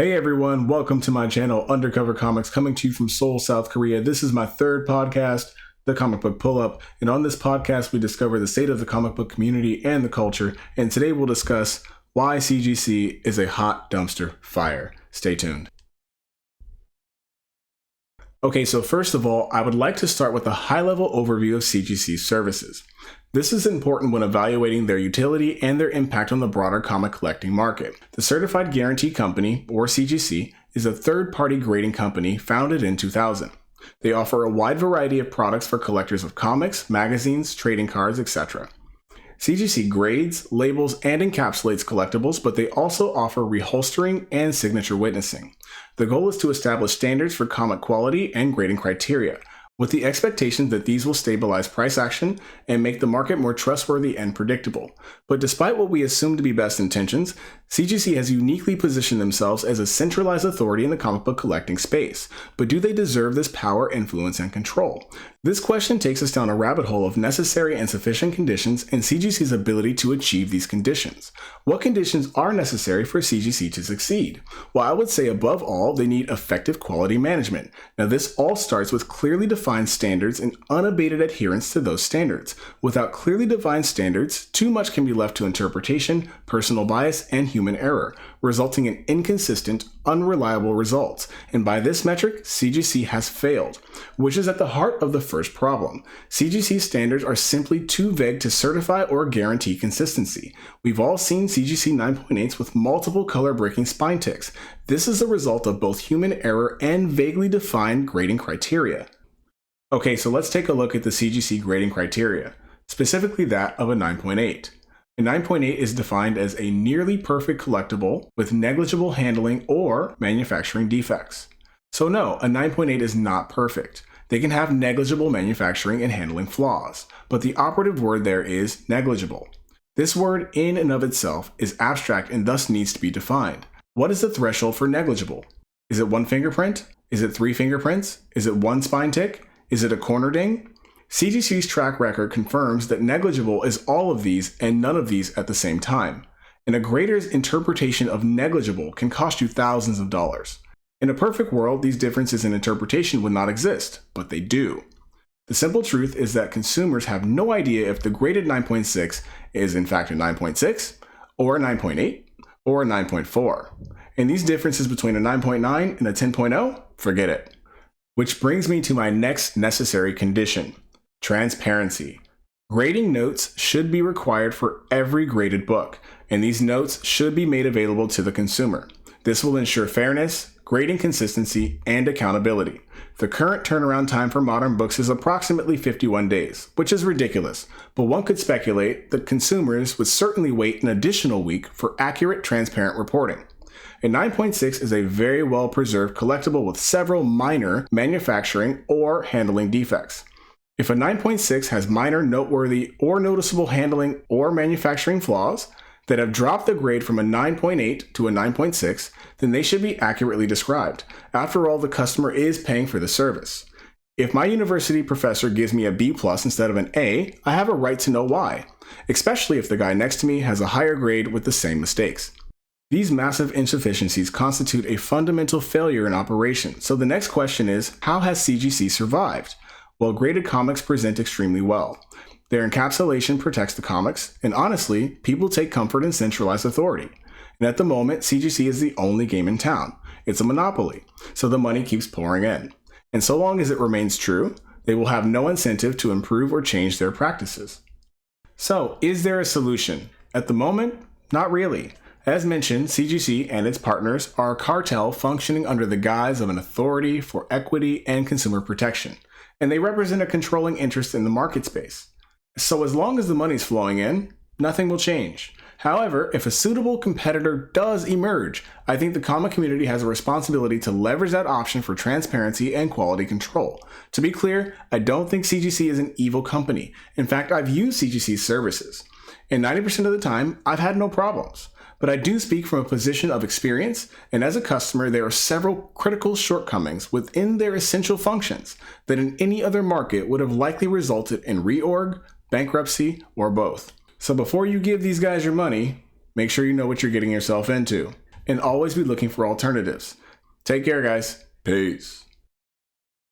Hey everyone, welcome to my channel Undercover Comics, coming to you from Seoul, South Korea. This is my third podcast, The Comic Book Pull-Up, and on this podcast we discover the state of the comic book community and the culture, and today we'll discuss why CGC is a hot dumpster fire. Stay tuned. Okay, so first of all, I would like to start with a high-level overview of CGC services. This is important when evaluating their utility and their impact on the broader comic collecting market. The Certified Guaranty Company, or CGC, is a third-party grading company founded in 2000. They offer a wide variety of products for collectors of comics, magazines, trading cards, etc. CGC grades, labels, and encapsulates collectibles, but they also offer reholstering and signature witnessing. The goal is to establish standards for comic quality and grading criteria, with the expectation that these will stabilize price action and make the market more trustworthy and predictable. But despite what we assume to be best intentions, CGC has uniquely positioned themselves as a centralized authority in the comic book collecting space. But do they deserve this power, influence, and control? This question takes us down a rabbit hole of necessary and sufficient conditions and CGC's ability to achieve these conditions. What conditions are necessary for CGC to succeed? Well, I would say above all, they need effective quality management. Now, this all starts with clearly defined standards and unabated adherence to those standards. Without clearly defined standards, too much can be left to interpretation, personal bias, and human error, resulting in inconsistent, unreliable results. And by this metric, CGC has failed, which is at the heart of the first problem. CGC standards are simply too vague to certify or guarantee consistency. We've all seen CGC 9.8s with multiple color-breaking spine ticks. This is the result of both human error and vaguely defined grading criteria. Okay, so let's take a look at the CGC grading criteria, specifically that of a 9.8. A 9.8 is defined as a nearly perfect collectible with negligible handling or manufacturing defects. So no, a 9.8 is not perfect. They can have negligible manufacturing and handling flaws, but the operative word there is negligible. This word in and of itself is abstract and thus needs to be defined. What is the threshold for negligible? Is it one fingerprint? Is it three fingerprints? Is it one spine tick? Is it a corner ding? CGC's track record confirms that negligible is all of these and none of these at the same time. And a grader's interpretation of negligible can cost you thousands of dollars. In a perfect world, these differences in interpretation would not exist, but they do. The simple truth is that consumers have no idea if the graded 9.6 is in fact a 9.6, or a 9.8, or a 9.4. And these differences between a 9.9 and a 10.0, forget it. Which brings me to my next necessary condition: transparency. Grading notes should be required for every graded book, and these notes should be made available to the consumer. This will ensure fairness, grading consistency, and accountability. The current turnaround time for modern books is approximately 51 days, which is ridiculous, but one could speculate that consumers would certainly wait an additional week for accurate, transparent reporting. A 9.6 is a very well preserved collectible with several minor manufacturing or handling defects. If a 9.6 has minor, noteworthy, or noticeable handling or manufacturing flaws that have dropped the grade from a 9.8 to a 9.6, then they should be accurately described. After all, the customer is paying for the service. If my university professor gives me a B+ instead of an A, I have a right to know why, especially if the guy next to me has a higher grade with the same mistakes. These massive insufficiencies constitute a fundamental failure in operation, so the next question is, how has CGC survived? Well, graded comics present extremely well. Their encapsulation protects the comics, and honestly, people take comfort in centralized authority. And at the moment, CGC is the only game in town. It's a monopoly, so the money keeps pouring in. And so long as it remains true, they will have no incentive to improve or change their practices. So, is there a solution? At the moment, not really. As mentioned, CGC and its partners are a cartel functioning under the guise of an authority for equity and consumer protection, and they represent a controlling interest in the market space. So as long as the money's flowing in, nothing will change. However, if a suitable competitor does emerge, I think the comic community has a responsibility to leverage that option for transparency and quality control. To be clear, I don't think CGC is an evil company. In fact, I've used CGC's services, and 90% of the time, I've had no problems. But I do speak from a position of experience, and as a customer, there are several critical shortcomings within their essential functions that in any other market would have likely resulted in reorg, bankruptcy, or both. So before you give these guys your money, make sure you know what you're getting yourself into. and always be looking for alternatives. Take care, guys. Peace.